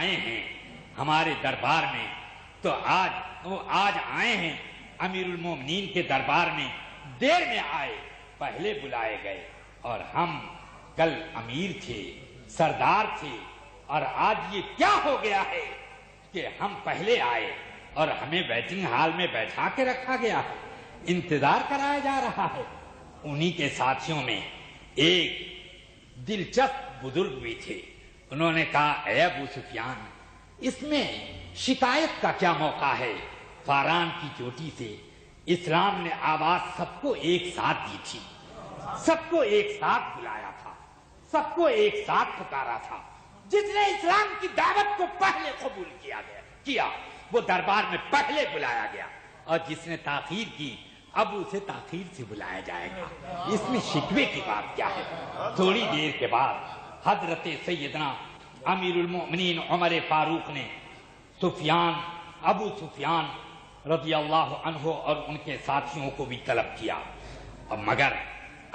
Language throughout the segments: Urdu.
آئے ہیں ہمارے دربار میں تو آج آئے ہیں امیر المومنین کے دربار میں، دیر میں آئے، پہلے بلائے گئے، اور ہم کل امیر تھے، سردار تھے، اور آج یہ کیا ہو گیا ہے کہ ہم پہلے آئے اور ہمیں ویٹنگ ہال میں بیٹھا کے رکھا گیا ہے، انتظار کرایا جا رہا ہے۔ انہی کے ساتھیوں میں ایک دلچسپ بزرگ بھی تھے، انہوں نے کہا اے ابو سفیان، اس میں شکایت کا کیا موقع ہے؟ فاران کی چوٹی سے اسلام نے آواز سب کو ایک ساتھ دی تھی، سب کو ایک ساتھ بلایا تھا، سب کو ایک ساتھ پکارا تھا۔ جس نے اسلام کی دعوت کو پہلے قبول کیا وہ دربار میں پہلے بلایا گیا، اور جس نے تاخیر کی اب اسے تاخیر سے بلایا جائے گا۔ اس میں شکوے کی بات کیا ہے؟ تھوڑی دیر کے بعد حضرت سیدنا امیر المؤمنین عمر فاروق نے ابو سفیان رضی اللہ عنہ اور ان کے ساتھیوں کو بھی طلب کیا، مگر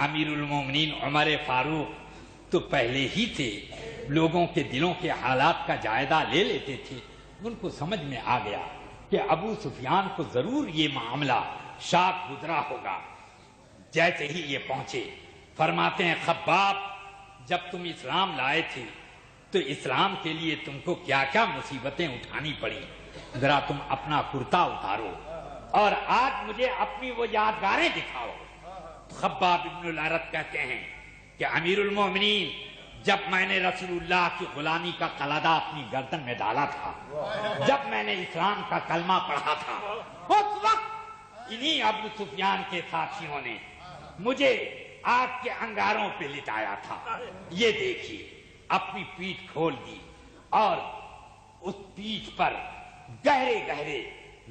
امیر المؤمنین عمر فاروق تو پہلے ہی سے لوگوں کے دلوں کے حالات کا جائزہ لے لیتے تھے۔ ان کو سمجھ میں آ گیا کہ ابو سفیان کو ضرور یہ معاملہ شاک گزرا ہوگا۔ جیسے ہی یہ پہنچے فرماتے ہیں خباب، جب تم اسلام لائے تھے تو اسلام کے لیے تم کو کیا کیا مصیبتیں اٹھانی پڑی، ذرا تم اپنا کرتا اتارو اور آج مجھے اپنی وہ یادگاریں دکھاؤ۔ خباب ابن الارت کہتے ہیں کہ امیر المومنین، جب میں نے رسول اللہ کی غلامی کا قلعہ اپنی گردن میں ڈالا تھا، جب میں نے اسلام کا کلمہ پڑھا تھا، اس وقت انہی ابو سفیان کے ساتھیوں نے مجھے آگ کے انگاروں پہ لٹایا تھا۔ یہ دیکھیے، اپنی پیٹھ کھول دی اور اس پیٹھ پر گہرے گہرے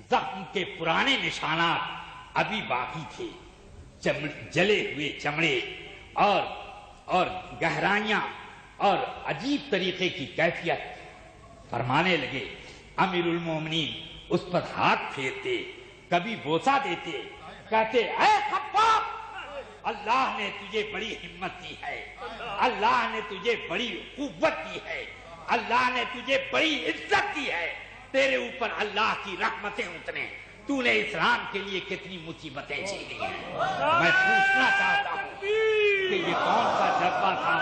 زخم کے پرانے نشانات ابھی باقی تھے، جلے ہوئے چمڑے اور گہرائیاں اور عجیب طریقے کی کیفیت۔ فرمانے لگے، امیر المومنین اس پر ہاتھ پھیرتے، کبھی بوسہ دیتے، کہتے اے خباب، اللہ نے تجھے بڑی ہمت دی ہے، اللہ نے تجھے بڑی قوت دی ہے، اللہ نے تجھے بڑی عزت دی ہے، تیرے اوپر اللہ کی رحمتیں اتریں، تو نے اسلام کے لیے کتنی مصیبتیں جھیلی ہیں۔ میں پوچھنا چاہتا ہوں کہ یہ کون سا جذبہ تھا،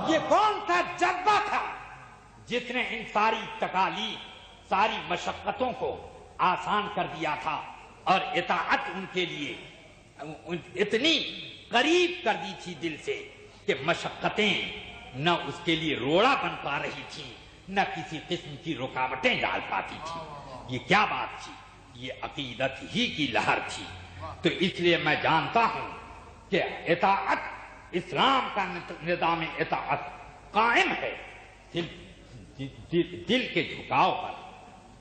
یہ کون سا جذبہ تھا جس نے ان ساری تکالیف، ساری مشقتوں کو آسان کر دیا تھا اور اطاعت ان کے لیے اتنی قریب کر دی تھی دل سے کہ مشقتیں نہ اس کے لیے روڑا بن پا رہی تھی، نہ کسی قسم کی رکاوٹیں ڈال پاتی تھی۔ یہ کیا بات تھی؟ یہ عقیدت ہی کی لہر تھی۔ تو اس لیے میں جانتا ہوں کہ اطاعت، اسلام کا نظام اطاعت قائم ہے دل کے جھکاؤ پر،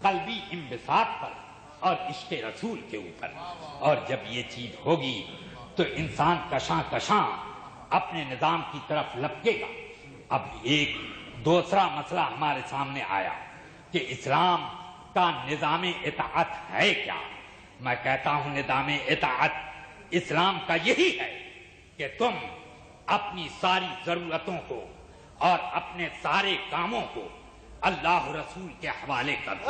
قلبی انبساط پر اور عشق رسول کے اوپر۔ اور جب یہ چیز ہوگی تو انسان کشاں کشاں اپنے نظام کی طرف لپکے گا۔ اب ایک دوسرا مسئلہ ہمارے سامنے آیا کہ اسلام کا نظام اطاعت ہے کیا؟ میں کہتا ہوں نظام اطاعت اسلام کا یہی ہے کہ تم اپنی ساری ضرورتوں کو اور اپنے سارے کاموں کو اللہ رسول کے حوالے کر دو۔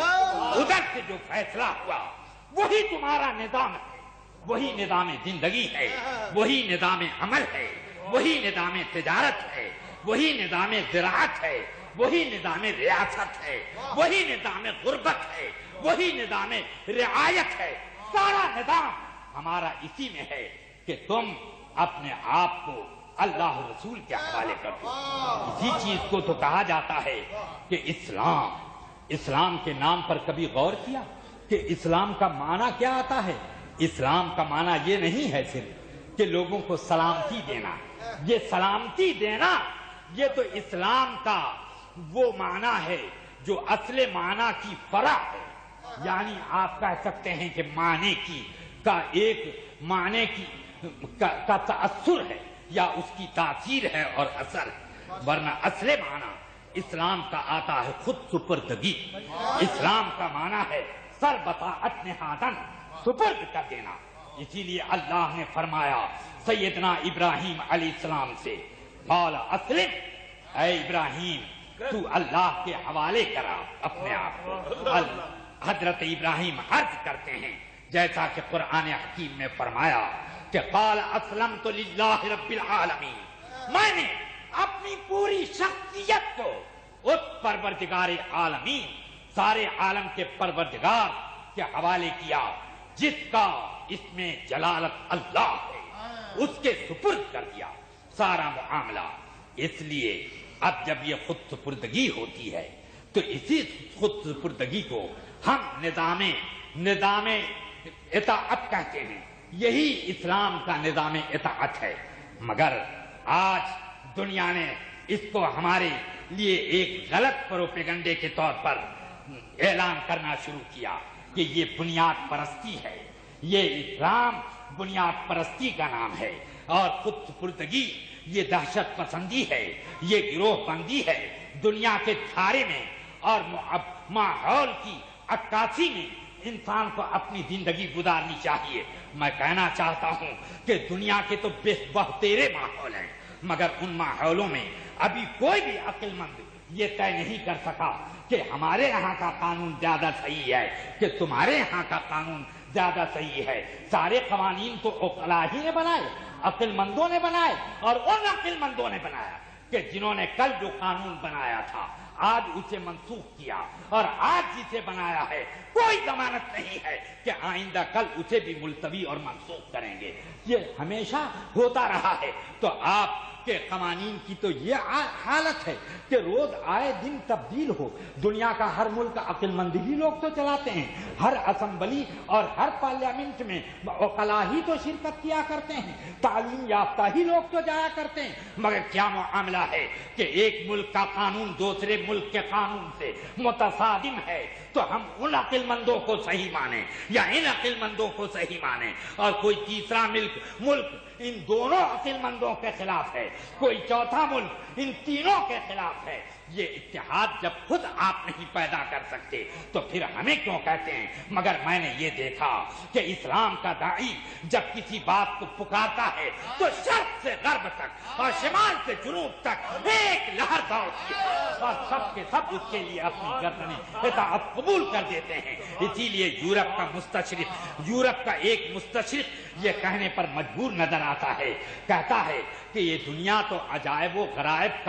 ادھر سے جو فیصلہ ہوا وہی تمہارا نظام ہے، وہی نظام زندگی ہے، وہی نظام عمل ہے، وہی نظام تجارت ہے، وہی نظام زراعت ہے، وہی نظام ریاست ہے، وہی نظام غربت ہے، وہی نظام رعایت ہے۔ سارا نظام ہمارا اسی میں ہے کہ تم اپنے آپ کو اللہ رسول کے حوالے کر دو۔ اسی چیز کو تو کہا جاتا ہے کہ اسلام کے نام پر کبھی غور کیا کہ اسلام کا معنی کیا آتا ہے؟ اسلام کا معنی یہ نہیں ہے صرف کہ لوگوں کو سلامتی دینا، یہ سلامتی دینا یہ تو اسلام کا وہ معنی ہے جو اصل معنی کی فرع ہے۔ یعنی آپ کہہ سکتے ہیں کہ معنی کا ایک معنی کا تأثر ہے یا اس کی تاثیر ہے اور اثر ہے، ورنہ اصل معنی اسلام کا آتا ہے خود سپردگی۔ اسلام کا معنی ہے سر بطاعت نہادن، سپرد کر دینا۔ اسی لیے اللہ نے فرمایا سیدنا ابراہیم علیہ السلام سے، قال اسلم، اے ابراہیم تو اللہ کے حوالے کرا اپنے آپ کو۔ حضرت ابراہیم عرض کرتے ہیں جیسا کہ قرآن حکیم میں فرمایا کہ قال اسلمت للہ رب العالمین، میں نے اپنی پوری شخصیت کو اس پروردگار عالمین، سارے عالم کے پروردگار کے حوالے کیا جس کا اس میں جلالت اللہ ہے، اس کے سپرد کر دیا سارا معاملہ۔ اس لیے اب جب یہ خود سپردگی ہوتی ہے تو اسی خود سپردگی کو ہم نظام اطاعت کہتے ہیں، یہی اسلام کا نظام اطاعت ہے۔ مگر آج دنیا نے اس کو ہمارے لیے ایک غلط پروپیگنڈے کے طور پر اعلان کرنا شروع کیا کہ یہ بنیاد پرستی ہے، یہ اسلام بنیاد پرستی کا نام ہے، اور خود سپردگی یہ دہشت پسندی ہے، یہ گروہ بندی ہے۔ دنیا کے دھارے میں اور ماحول کی عکاسی میں انسان کو اپنی زندگی گزارنی چاہیے۔ میں کہنا چاہتا ہوں کہ دنیا کے تو بہتیرے ماحول ہیں، مگر ان ماحولوں میں ابھی کوئی بھی عقل مند یہ طے نہیں کر سکا کہ ہمارے یہاں کا قانون زیادہ صحیح ہے کہ تمہارے یہاں کا قانون زیادہ صحیح ہے۔ سارے قوانین تو عقلاء ہی نے بنائے، عقل مندوں نے بنائے، اور ان عقل مندوں نے بنایا کہ جنہوں نے کل جو قانون بنایا تھا آج اسے منسوخ کیا، اور آج جسے بنایا ہے کوئی ضمانت نہیں ہے کہ آئندہ کل اسے بھی ملتوی اور منسوخ کریں گے۔ یہ ہمیشہ ہوتا رہا ہے۔ تو آپ کے قوانین کی تو یہ حالت ہے کہ روز آئے دن تبدیل ہو۔ دنیا کا ہر ملک عقل مندی لوگ تو چلاتے ہیں، ہر اسمبلی اور ہر پارلیمنٹ میں عقلاء ہی تو شرکت کیا کرتے ہیں، تعلیم یافتہ ہی لوگ تو جایا کرتے ہیں۔ مگر کیا معاملہ ہے کہ ایک ملک کا قانون دوسرے ملک کے قانون سے متصادم ہے تو ہم ان عقل مندوں کو صحیح مانیں یا ان عقل مندوں کو صحیح مانیں، اور کوئی تیسرا ملک ان دونوں عقل مندوں کے خلاف ہے، کوئی چوتھا ملک ان تینوں کے خلاف ہے۔ یہ اتحاد جب خود آپ نہیں پیدا کر سکتے تو پھر ہمیں کیوں کہتے ہیں؟ مگر میں نے یہ دیکھا کہ اسلام کا داعی جب کسی بات کو پکارتا ہے تو شرق سے غرب تک اور شمال سے جنوب تک ایک لہر دوڑتی ہے، اور سب کے سب اس کے لیے اپنی گردنیں اطاعت قبول کر دیتے ہیں۔ اسی لیے یورپ کا ایک مستشرق یہ کہنے پر مجبور نظر آتا ہے، کہتا ہے کہ یہ دنیا تو عجائب و غرائب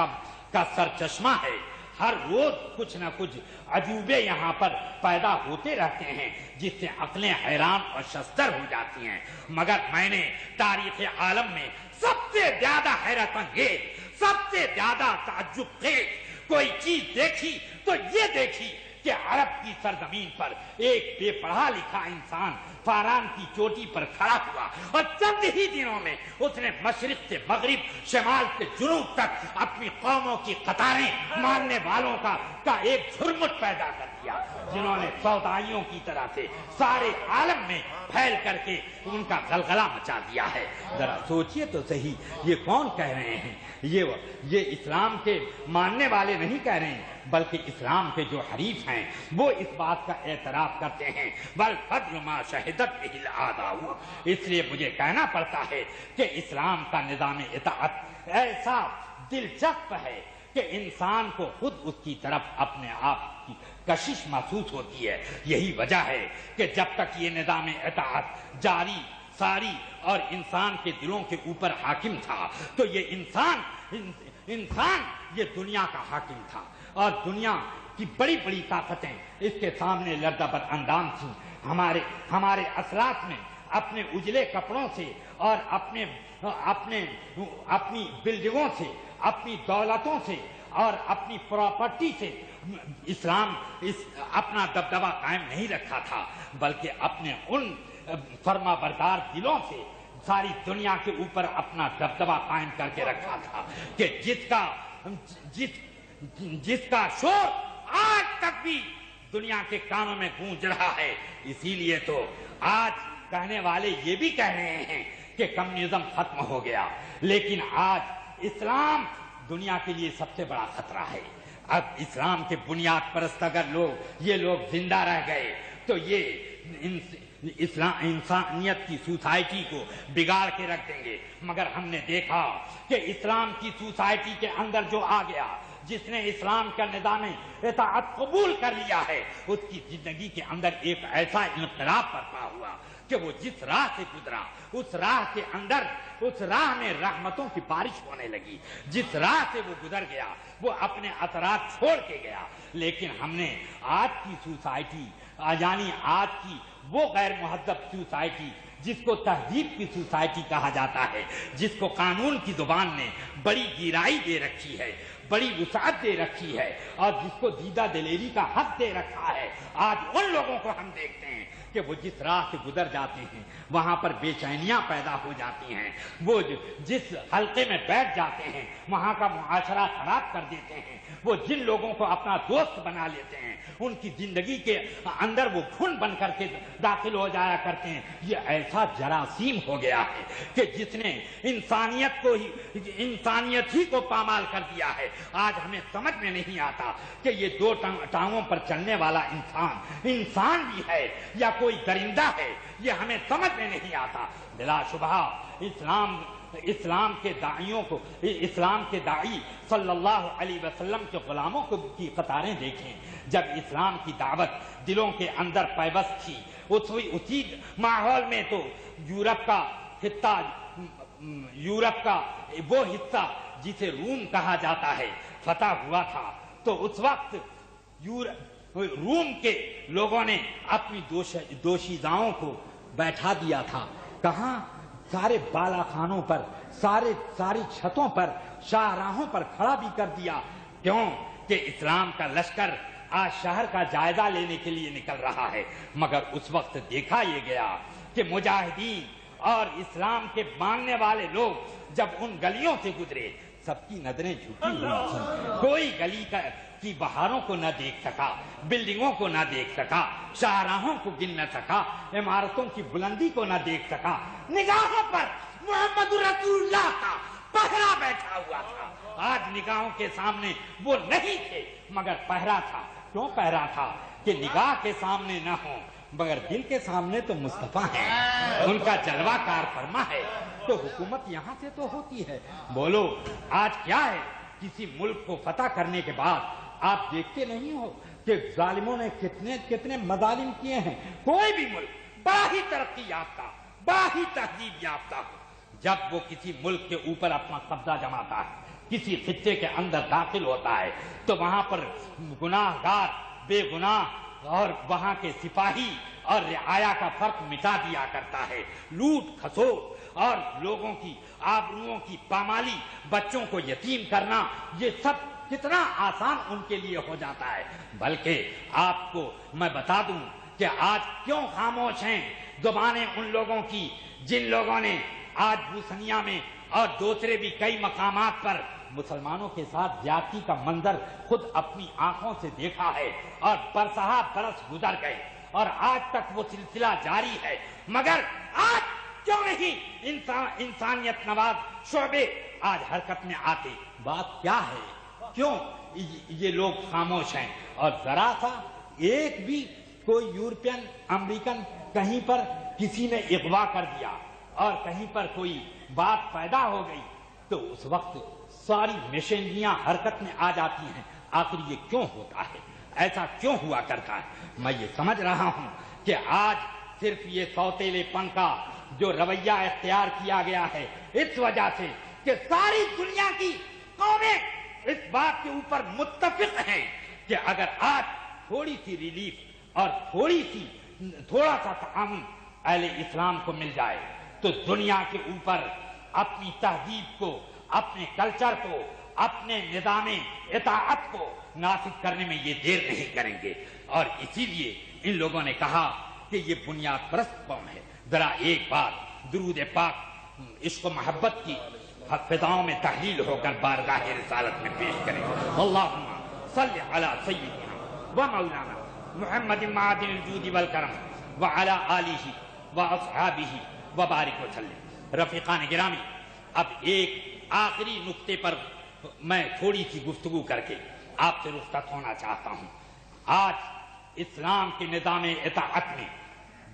کا سرچشمہ ہے، ہر روز کچھ نہ کچھ عجوبے یہاں پر پیدا ہوتے رہتے ہیں جس سے عقلیں حیران اور شستر ہو جاتی ہیں۔ مگر میں نے تاریخ عالم میں سب سے زیادہ حیرت انگیز، سب سے زیادہ تعجب خیز کوئی چیز دیکھی تو یہ دیکھی کہ عرب کی سرزمین پر ایک بے پڑھا لکھا انسان فاران کی چوٹی پر کھڑا ہوا، اور چند ہی دنوں میں اس نے مشرق سے مغرب، شمال سے جنوب تک اپنی قوموں کی قطاریں ماننے والوں کا ایک جھرمٹ پیدا کر دیا، جنہوں نے سودائیوں کی طرح سے سارے عالم میں پھیل کر کے ان کا غلغلہ مچا دیا ہے۔ ذرا سوچئے تو صحیح، یہ کون کہہ رہے ہیں؟ یہ اسلام کے ماننے والے نہیں کہہ رہے ہیں، بلکہ اسلام کے جو حریف ہیں وہ اس بات کا اعتراف کرتے ہیں، والفضل ما شہدت بہ الاعداء۔ اس لیے مجھے کہنا پڑتا ہے کہ اسلام کا نظام اطاعت ایسا دلچسپ ہے کہ انسان کو خود اس کی طرف اپنے آپ کی کشش محسوس ہوتی ہے۔ یہی وجہ ہے کہ جب تک یہ نظام اطاعت جاری ساری اور انسان کے دلوں کے اوپر حاکم تھا تو یہ انسان یہ دنیا کا حاکم تھا، اور دنیا کی بڑی بڑی طاقتیں اس کے سامنے لرزہ اندام تھیں۔ ہمارے اسلاف نے اپنے اجلے کپڑوں سے اور اپنی بلڈنگوں سے، اپنی دولتوں سے اور اپنی پراپرٹی سے اپنا دبدبہ قائم نہیں رکھا تھا، بلکہ اپنے ان فرما بردار دلوں سے ساری دنیا کے اوپر اپنا دبدبہ قائم کر کے رکھا تھا کہ جس کا شور آج تک بھی دنیا کے کانوں میں گونج رہا ہے۔ اسی لیے تو آج کہنے والے یہ بھی کہہ رہے ہیں کہ کمیونزم ختم ہو گیا، لیکن آج اسلام دنیا کے لیے سب سے بڑا خطرہ ہے۔ اب اسلام کے بنیاد پرست اگر یہ لوگ زندہ رہ گئے تو انسانیت کی سوسائٹی کو بگاڑ کے رکھ دیں گے، مگر ہم نے دیکھا کہ اسلام کی سوسائٹی کے اندر جو آ گیا، جس نے اسلام کا نظام اطاعت قبول کر لیا ہے، اس کی زندگی کے اندر ایک ایسا انقلاب برپا ہوا کہ وہ جس راہ سے گزرا اس راہ کے اندر، اس راہ میں رحمتوں کی بارش ہونے لگی۔ جس راہ سے وہ گزر گیا وہ اپنے اثرات چھوڑ کے گیا۔ لیکن ہم نے آج کی سوسائٹی، یعنی آج کی وہ غیر مہذب سوسائٹی جس کو تہذیب کی سوسائٹی کہا جاتا ہے، جس کو قانون کی زبان نے بڑی گہرائی دے رکھی ہے، بڑی وسعت دے رکھی ہے، اور جس کو دیدہ دلیری کا حق دے رکھا ہے، آج ان لوگوں کو ہم دیکھتے ہیں کہ وہ جس راہ سے گزر جاتے ہیں وہاں پر بے چینیاں پیدا ہو جاتی ہیں، وہ جس حلقے میں بیٹھ جاتے ہیں وہاں کا معاشرہ خراب کر دیتے ہیں، وہ جن لوگوں کو اپنا دوست بنا لیتے ہیں ان کی زندگی کے اندر وہ گھن بن کر کے داخل ہو جایا کرتے ہیں۔ یہ ایسا جراثیم ہو گیا ہے کہ جس نے انسانیت ہی کو پامال کر دیا ہے۔ آج ہمیں سمجھ میں نہیں آتا کہ یہ دو ٹانگوں پر چلنے والا انسان بھی ہے یا کوئی درندہ ہے، یہ ہمیں سمجھ میں نہیں آتا۔ بلا شبہ اسلام کے داعیوں کو، اسلام کے داعی صلی اللہ علیہ وسلم کے غلاموں کی قطاریں دیکھیں۔ جب اسلام کی دعوت دلوں کے اندر پیوست تھی، اسی ماحول میں تو یورپ کا وہ حصہ جسے روم کہا جاتا ہے فتح ہوا تھا، تو اس وقت روم کے لوگوں نے اپنی دوشیزاؤں کو بیٹھا دیا تھا۔ کہاں؟ سارے بالا خانوں پر، ساری چھتوں پر، شاہراہوں پر کھڑا بھی کر دیا۔ کیوں؟ کہ اسلام کا لشکر آج شہر کا جائزہ لینے کے لیے نکل رہا ہے۔ مگر اس وقت دیکھا یہ گیا کہ مجاہدین اور اسلام کے ماننے والے لوگ جب ان گلیوں سے گزرے سب کی نظریں جھکی ہوئی تھیں، کوئی گلی کی بہاروں کو نہ دیکھ سکا، بلڈنگوں کو نہ دیکھ سکا، شاہراہوں کو گن نہ سکا، عمارتوں کی بلندی کو نہ دیکھ سکا۔ نگاہوں پر محمد رسول اللہ کا پہرا بیٹھا ہوا تھا۔ آج نگاہوں کے سامنے وہ نہیں تھے مگر پہرا تھا۔ کیوں پہرا تھا؟ کہ نگاہ کے سامنے نہ ہوں مگر دل کے سامنے تو مصطفیٰ ہیں، ان کا جلوہ کار فرما ہے، تو حکومت یہاں سے تو ہوتی ہے۔ بولو آج کیا ہے؟ کسی ملک کو فتح کرنے کے بعد آپ دیکھتے نہیں ہو کہ ظالموں نے کتنے مظالم کیے ہیں۔ کوئی بھی ملک بڑا ہی ترقی یافتہ، بڑا ہی تہذیب یافتہ، جب وہ کسی ملک کے اوپر اپنا قبضہ جماتا ہے، کسی خطے کے اندر داخل ہوتا ہے، تو وہاں پر گناہ گار، بے گناہ اور وہاں کے سپاہی اور رعایا کا فرق مٹا دیا کرتا ہے۔ لوٹ کھسوٹ اور لوگوں کی آبروؤں کی پامالی، بچوں کو یتیم کرنا، یہ سب کتنا آسان ان کے لیے ہو جاتا ہے۔ بلکہ آپ کو میں بتا دوں کہ آج کیوں خاموش ہیں زبانیں ان لوگوں کی جن لوگوں نے آج بوسنیا میں اور دوسرے بھی کئی مقامات پر مسلمانوں کے ساتھ زیادتی کا منظر خود اپنی آنکھوں سے دیکھا ہے، اور برسہ برس گزر گئے اور آج تک وہ سلسلہ جاری ہے۔ مگر آج کیوں نہیں انسانیت نواز شعبے آج حرکت میں آتے؟ بات کیا ہے؟ کیوں یہ لوگ خاموش ہیں؟ اور ذرا سا ایک بھی کوئی یورپین امریکن کہیں پر کسی نے اغوا کر دیا اور کہیں پر کوئی بات پیدا ہو گئی تو اس وقت ساری مشینریاں حرکت میں آ جاتی ہیں۔ آخر یہ کیوں ہوتا ہے؟ ایسا کیوں ہوا کرتا ہے؟ میں یہ سمجھ رہا ہوں کہ آج صرف یہ سوتیلے پن کا جو رویہ اختیار کیا گیا ہے، اس وجہ سے کہ ساری دنیا کی قومیں اس بات کے اوپر متفق ہیں کہ اگر آج تھوڑی سی ریلیف اور تھوڑا سا تعاون اہل اسلام کو مل جائے تو دنیا کے اوپر اپنی تہذیب کو، اپنے کلچر کو، اپنے نظام اطاعت کو نافذ کرنے میں یہ دیر نہیں کریں گے۔ اور اسی لیے ان لوگوں نے کہا کہ یہ بنیاد پرست قوم ہے۔ ذرا ایک بات درود پاک عشق و محبت کی فضاؤں میں تحلیل ہو کر بارگاہ رسالت میں پیش کریں۔ اللہم صلی علی سیدنا و مولانا محمد معدن الجود والکرم وعلی آلہ واصحابہ وبارک وسلم۔ رفیقان گرامی، اب ایک آخری نقطے پر میں تھوڑی سی گفتگو کر کے آپ سے رخصت ہونا چاہتا ہوں۔ آج اسلام کے نظام اطاعت میں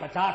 50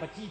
25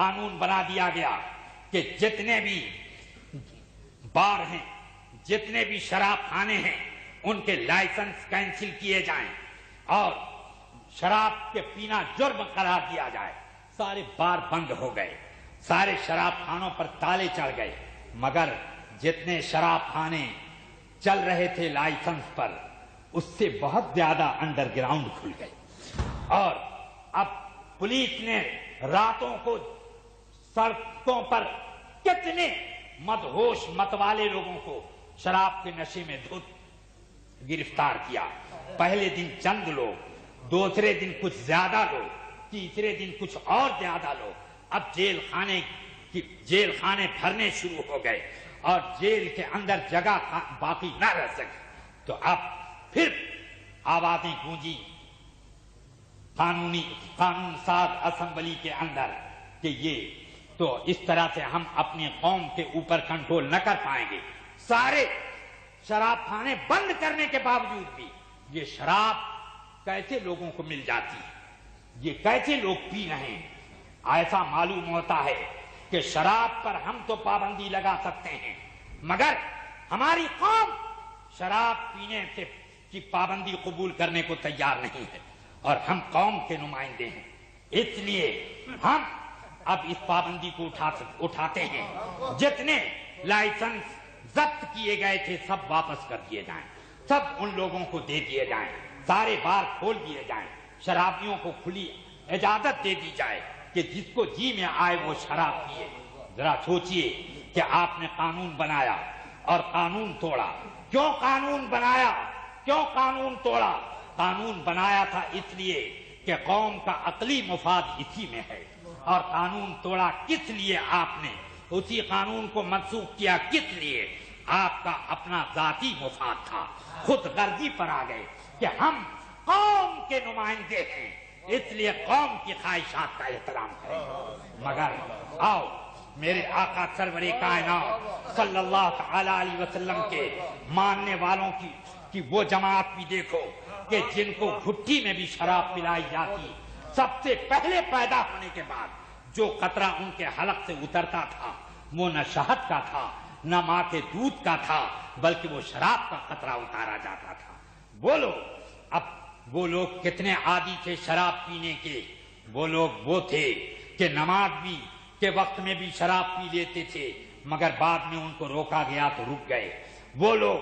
قانون بنا دیا گیا کہ جتنے بھی بار ہیں، جتنے بھی شراب خانے ہیں، ان کے لائسنس کینسل کیے جائیں اور شراب کے پینا جرم قرار دیا جائے۔ سارے بار بند ہو گئے، سارے شراب خانوں پر تالے چڑھ گئے، مگر جتنے شراب خانے چل رہے تھے لائسنس پر، اس سے بہت زیادہ انڈر گراؤنڈ کھل گئے۔ اور اب پولیس نے راتوں کو سڑکوں پر کتنے مدہوش متوالے لوگوں کو شراب کے نشے میں دھت گرفتار کیا۔ پہلے دن چند لوگ، دوسرے دن کچھ زیادہ لوگ، تیسرے دن کچھ اور زیادہ لوگ۔ اب جیل خانے بھرنے شروع ہو گئے اور جیل کے اندر جگہ باقی نہ رہ سکے، تو اب پھر آوازیں گونجی قانون ساز اسمبلی کے اندر کہ یہ تو اس طرح سے ہم اپنی قوم کے اوپر کنٹرول نہ کر پائیں گے۔ سارے شراب خانے بند کرنے کے باوجود بھی یہ شراب کیسے لوگوں کو مل جاتی ہے، یہ کیسے لوگ پی رہے ہیں؟ ایسا معلوم ہوتا ہے کہ شراب پر ہم تو پابندی لگا سکتے ہیں، مگر ہماری قوم شراب پینے کی پابندی قبول کرنے کو تیار نہیں ہے، اور ہم قوم کے نمائندے ہیں، اس لیے ہم اب اس پابندی کو اٹھاتے ہیں۔ جتنے لائسنس ضبط کیے گئے تھے سب واپس کر دیے جائیں، سب ان لوگوں کو دے دیے جائیں، سارے بار کھول دیے جائیں، شرابیوں کو کھلی اجازت دے دی جائے کہ جس کو جی میں آئے وہ شراب پیے۔ ذرا سوچئے کہ آپ نے قانون بنایا اور قانون توڑا۔ کیوں قانون بنایا؟ کیوں قانون توڑا؟ قانون بنایا تھا اس لیے کہ قوم کا عقلی مفاد اسی میں ہے، اور قانون توڑا کس لیے آپ نے؟ اسی قانون کو منسوخ کیا کس لیے؟ آپ کا اپنا ذاتی مفاد تھا، خود غرضی پر آ گئے کہ ہم قوم کے نمائندے ہیں، اس لیے قوم کی خواہشات کا احترام کریں۔ مگر آؤ میرے آقا سرور کائنات صلی اللہ تعالی علیہ وسلم کے ماننے والوں کی وہ جماعت بھی دیکھو کہ جن کو گھٹی میں بھی شراب پلائی جاتی، سب سے پہلے پیدا ہونے کے بعد جو قطرہ ان کے حلق سے اترتا تھا وہ نہ شہد کا تھا نہ ماں کے دودھ کا تھا، بلکہ وہ شراب کا قطرہ اتارا جاتا تھا۔ بولو اب وہ لوگ کتنے عادی تھے شراب پینے کے؟ وہ لوگ وہ تھے کہ نماز بھی کے وقت میں بھی شراب پی لیتے تھے، مگر بعد میں ان کو روکا گیا تو رک گئے۔ وہ لوگ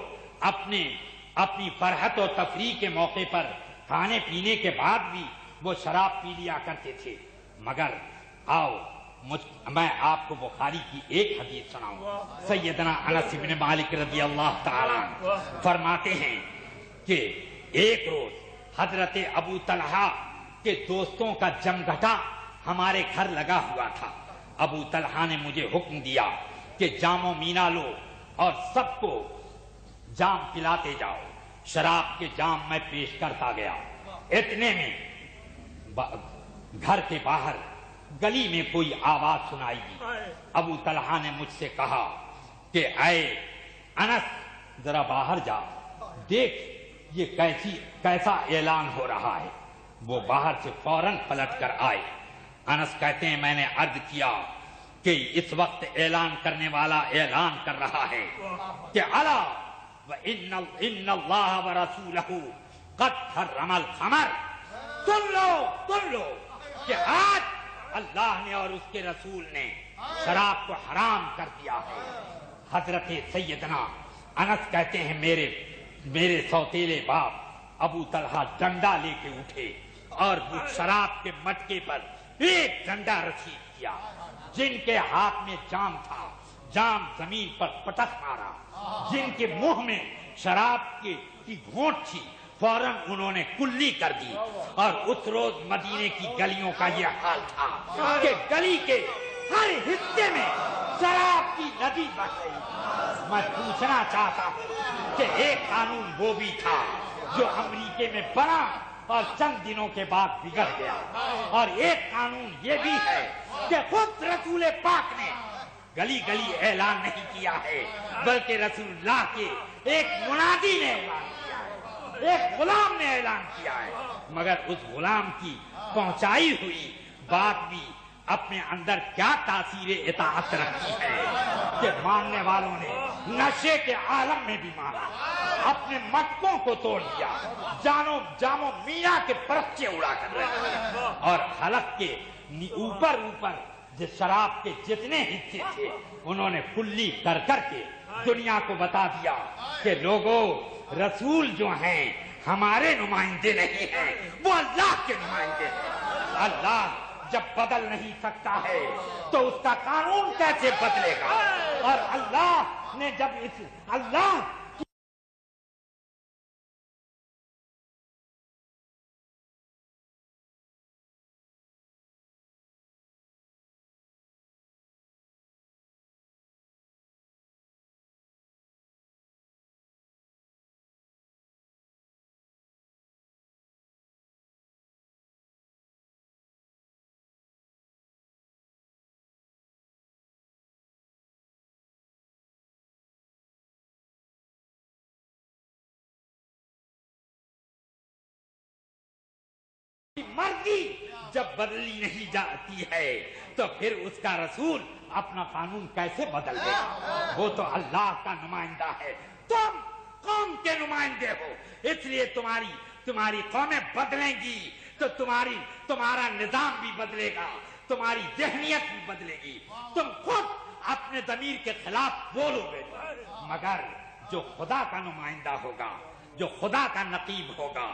اپنی فرحت و تفریح کے موقع پر کھانے پینے کے بعد بھی وہ شراب پی لیا کرتے تھے۔ مگر آؤ میں آپ کو بخاری کی ایک حدیث سناؤں۔ سیدنا انس بن مالک رضی اللہ تعالی عنہ فرماتے ہیں کہ ایک روز حضرت ابو طلحہ کے دوستوں کا جمگھٹا ہمارے گھر لگا ہوا تھا۔ ابو طلحہ نے مجھے حکم دیا کہ جام و مینا لو اور سب کو جام پلاتے جاؤ۔ شراب کے جام میں پیش کرتا گیا۔ اتنے میں گھر کے باہر گلی میں کوئی آواز سنائی دی۔ ابو طلحہ نے مجھ سے کہا کہ اے انس ذرا باہر جا، دیکھ یہ کیسا اعلان ہو رہا ہے۔ وہ باہر سے فوراً پلٹ کر آئے۔ انس کہتے ہیں میں نے عرض کیا کہ اس وقت اعلان کرنے والا اعلان کر رہا ہے کہ الا وان اللہ ورسولہ قد حرم الخمر، سن لو کہ آج اللہ نے اور اس کے رسول نے شراب کو حرام کر دیا ہے۔ حضرت سیدنا انس کہتے ہیں میرے سوتیلے باپ ابو طلحہ ڈنڈا لے کے اٹھے اور وہ شراب کے مٹکے پر ایک ڈنڈا رسید کیا۔ جن کے ہاتھ میں جام تھا جام زمین پر پٹک مارا، جن کے منہ میں شراب کی گھونٹ تھی فوراً انہوں نے کلی کر دی۔ اور اس روز مدینے کی گلیوں کا یہ حال تھا کہ گلی کے ہر حصے میں شراب کی ندی بہ گئی۔ میں پوچھنا چاہتا ہوں کہ ایک قانون وہ بھی تھا جو امریکہ میں بنا اور چند دنوں کے بعد بگڑ گیا، اور ایک قانون یہ بھی ہے کہ خود رسول پاک نے گلی گلی اعلان نہیں کیا ہے، بلکہ رسول اللہ کے ایک منادی نے اعلان کیا ہے، ایک غلام نے اعلان کیا ہے، مگر اس غلام کی پہنچائی ہوئی بات بھی اپنے اندر کیا تاثیر اطاعت رکھی ہے کہ ماننے والوں نے نشے کے عالم میں بھی مانا، اپنے مٹکوں کو توڑ دیا، جامو میاں کے پرچے اڑا کر رہے اور حلق کے اوپر جس شراب کے جتنے حصے تھے انہوں نے کلی کر کے دنیا کو بتا دیا کہ لوگوں، رسول جو ہیں ہمارے نمائندے نہیں ہیں، وہ اللہ کے نمائندے ہیں۔ اللہ جب بدل نہیں سکتا ہے تو اس کا قانون کیسے بدلے گا؟ اور اللہ نے جب اللہ مرضی جب بدلی نہیں جاتی ہے تو پھر اس کا رسول اپنا قانون کیسے بدل دے گا؟ وہ تو اللہ کا نمائندہ ہے، تم قوم کے نمائندے ہو، اس لیے تمہاری قومیں بدلیں گی تو تمہارا نظام بھی بدلے گا، تمہاری ذہنیت بھی بدلے گی، تم خود اپنے ضمیر کے خلاف بولو گے، مگر جو خدا کا نمائندہ ہوگا، جو خدا کا نقیب ہوگا،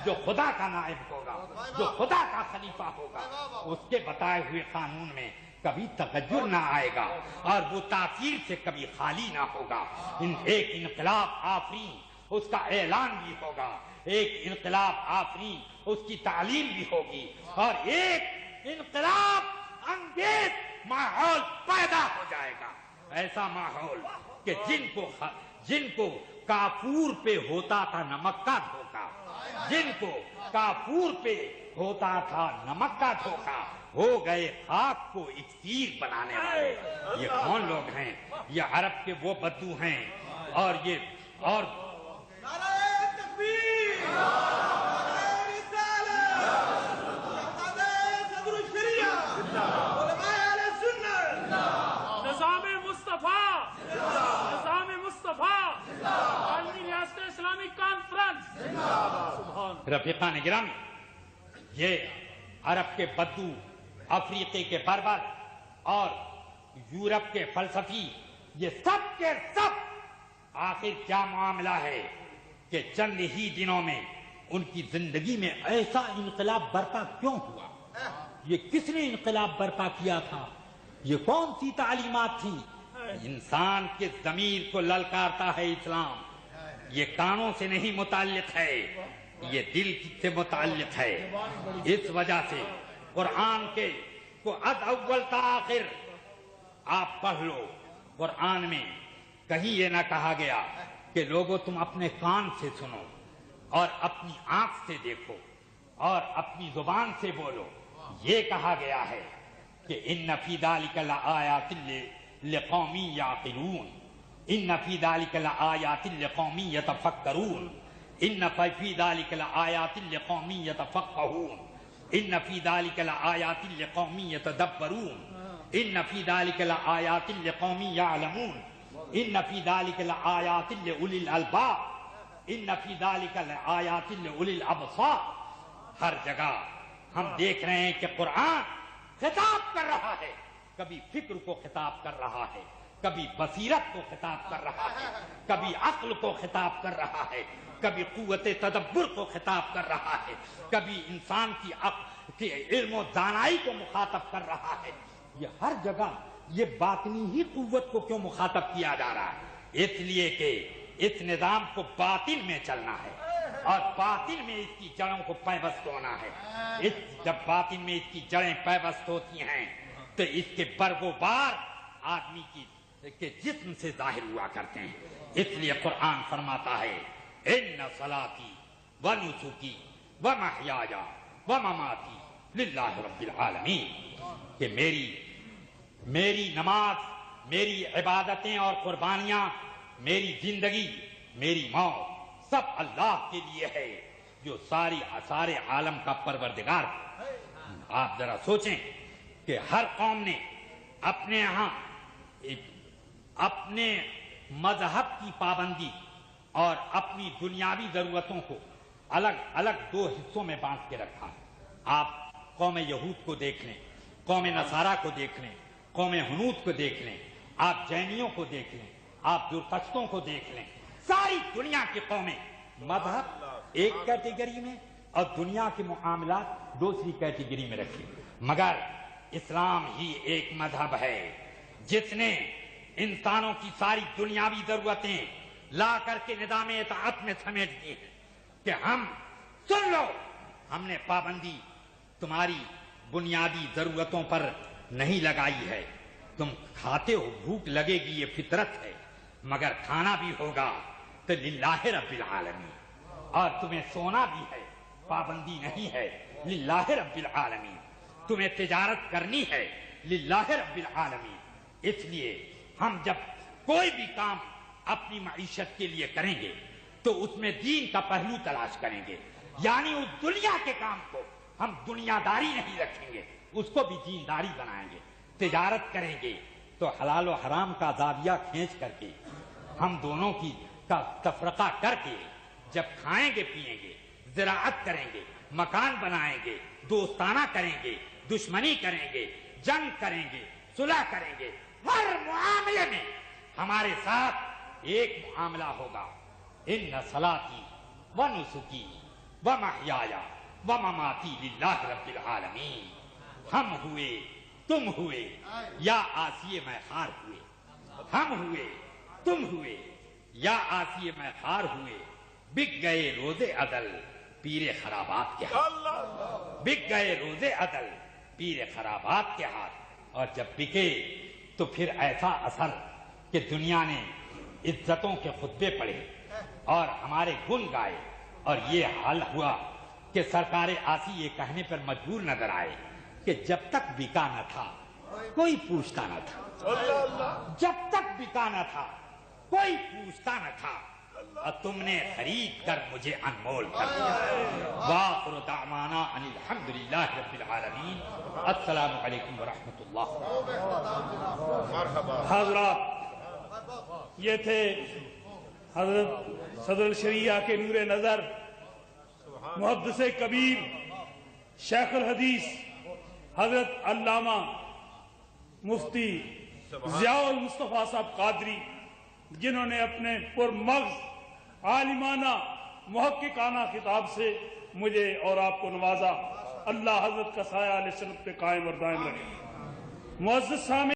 جو خدا کا نائب ہوگا، جو خدا کا خلیفہ ہوگا، اس کے بتائے ہوئے قانون میں کبھی تغیر نہ آئے گا اور وہ تاثیر سے کبھی خالی نہ ہوگا۔ ایک انقلاب آفرین اس کا اعلان بھی ہوگا، ایک انقلاب آفرین اس کی تعلیم بھی ہوگی، اور ایک انقلاب انگیز ماحول پیدا ہو جائے گا، ایسا ماحول کہ جن کو کافور پہ ہوتا تھا نمک کا دھوکا، جن کو کافور پہ ہوتا تھا نمک کا دھوکا، ہو گئے خاک کو اکسیر بنانے والے۔ یہ کون لوگ ہیں؟ یہ عرب کے وہ بدو ہیں، اور نعرہ تکبیر، نعرہ رسالت، نعرہ صدر الشریعہ، علماء اہل سنت، نظام مصطفیٰ، نظام مصطفیٰ، عالمی ریاست اسلامی کانفرنس، سبحان رفیقان گرامی، یہ عرب کے بدو، افریقے کے بربر اور یورپ کے فلسفی، یہ سب کے سب آخر کیا معاملہ ہے کہ چند ہی دنوں میں ان کی زندگی میں ایسا انقلاب برپا کیوں ہوا؟ یہ کس نے انقلاب برپا کیا تھا؟ یہ کون سی تعلیمات تھیں؟ انسان کے ضمیر کو للکارتا ہے اسلام، یہ کانوں سے نہیں متعلق ہے، یہ دل سے متعلق ہے۔ اس وجہ سے قرآن کے کو از اول تا آخر آپ پڑھ لو، قرآن میں کہیں یہ نہ کہا گیا کہ لوگوں تم اپنے کان سے سنو اور اپنی آنکھ سے دیکھو اور اپنی زبان سے بولو، یہ کہا گیا ہے کہ ان فی ذلک لآیات لقوم یعقلون، ان فی ذلک لآیات لقوم یتفکرون، ان فی ذلک لآیات لقوم یتفقہون، ان فی ذلک لآیات لقوم یتدبرون، ان فی ذلک لآیات لقوم یعلمون، ان فی ذلک لآیات لأولی الالباب، ان فی ذلک لآیات لأولی الابصار۔ ہر جگہ ہم دیکھ رہے ہیں کہ قرآن خطاب کر رہا ہے، کبھی فکر کو خطاب کر رہا ہے، کبھی بصیرت کو خطاب کر رہا ہے، کبھی عقل کو خطاب کر رہا ہے، کبھی قوت تدبر کو خطاب کر رہا ہے، کبھی انسان کی علم و دانائی کو مخاطب کر رہا ہے۔ یہ ہر جگہ یہ باطنی ہی قوت کو کیوں مخاطب کیا جا رہا ہے؟ اس لیے کہ اس نظام کو باطن میں چلنا ہے اور باطن میں اس کی جڑوں کو پیوست ہونا ہے۔ جب باطن میں اس کی جڑیں پیوست ہوتی ہیں تو اس کے برگ و بار آدمی کے جسم سے ظاہر ہوا کرتے ہیں۔ اس لیے قرآن فرماتا ہے ان صلاتی و نسکی و محیای و مماتی للہ رب العالمین، کہ میری نماز، میری عبادتیں اور قربانیاں، میری زندگی، میری موت سب اللہ کے لیے ہے جو سارے عالم کا پروردگار ہے۔ آپ ذرا سوچیں کہ ہر قوم نے اپنے یہاں اپنے مذہب کی پابندی اور اپنی دنیاوی ضرورتوں کو الگ الگ دو حصوں میں بانٹ کے رکھا ہے۔ آپ قوم یہود کو دیکھ لیں، قوم نصارہ کو دیکھ لیں، قوم ہنود کو دیکھ لیں، آپ جینیوں کو دیکھ لیں، آپ زرتشتوں کو دیکھ لیں، ساری دنیا کی قومیں مذہب ایک کیٹیگری میں اور دنیا کے معاملات دوسری کیٹیگری میں رکھے، مگر اسلام ہی ایک مذہب ہے جس نے انسانوں کی ساری دنیاوی ضرورتیں لا کر کے نظام اطاعت میں سمیٹ دی ہیں کہ ہم سن لو، ہم نے پابندی تمہاری بنیادی ضرورتوں پر نہیں لگائی ہے، تم کھاتے ہو، بھوک لگے گی، یہ فطرت ہے، مگر کھانا بھی ہوگا تو للہ رب العالمین، اور تمہیں سونا بھی ہے، پابندی نہیں ہے، للہ رب العالمین، تمہیں تجارت کرنی ہے، للہ رب العالمین۔ اس لیے ہم جب کوئی بھی کام اپنی معیشت کے لیے کریں گے تو اس میں دین کا پہلو تلاش کریں گے، یعنی اس دنیا کے کام کو ہم دنیا داری نہیں رکھیں گے، اس کو بھی دینداری بنائیں گے۔ تجارت کریں گے تو حلال و حرام کا زاویہ کھینچ کر کے ہم دونوں کی کا تفرقہ کر کے جب کھائیں گے پیئیں گے، زراعت کریں گے، مکان بنائیں گے، دوستانہ کریں گے، دشمنی کریں گے، جنگ کریں گے، صلح کریں گے، ہر معاملے میں ہمارے ساتھ ایک معاملہ ہوگا، ان صلاتی و نسکی و محیای و مماتی للہ رب العالمین۔ ہم ہوئے، تم ہوئے، یا آسیے میں خار ہوئے، ہم ہوئے، تم ہوئے، یا آسیے میں خار ہوئے، بک گئے روزے عدل پیر خرابات کے ہاتھ، بک گئے روزے عدل پیر خرابات کے ہاتھ، اور جب بکے تو پھر ایسا اثر کہ دنیا نے عزتوں کے خطبے پڑھے اور ہمارے گن گائے، اور یہ حال ہوا کہ سرکار آسی یہ کہنے پر مجبور نظر آئے کہ جب تک بکا نہ تھا کوئی پوچھتا نہ تھا، جب تک بکا نہ تھا کوئی پوچھتا نہ تھا، اور تم نے خرید کر مجھے انمول کر دیا۔ وآخر دعوانا ان الحمدللہ رب العالمین۔ السلام علیکم ورحمۃ اللہ۔ حضرات، یہ تھے حضرت صدر الشریعہ کے نور نظر محدث کبیر شیخ الحدیث حضرت علامہ مفتی ضیاء المصطفیٰ صاحب قادری، جنہوں نے اپنے پرمغز عالمانہ محققانہ خطاب سے مجھے اور آپ کو نوازا۔ اللہ حضرت کا سایہ علیہ السلام پہ قائم اور دائم رکھے۔ معزز سامعین،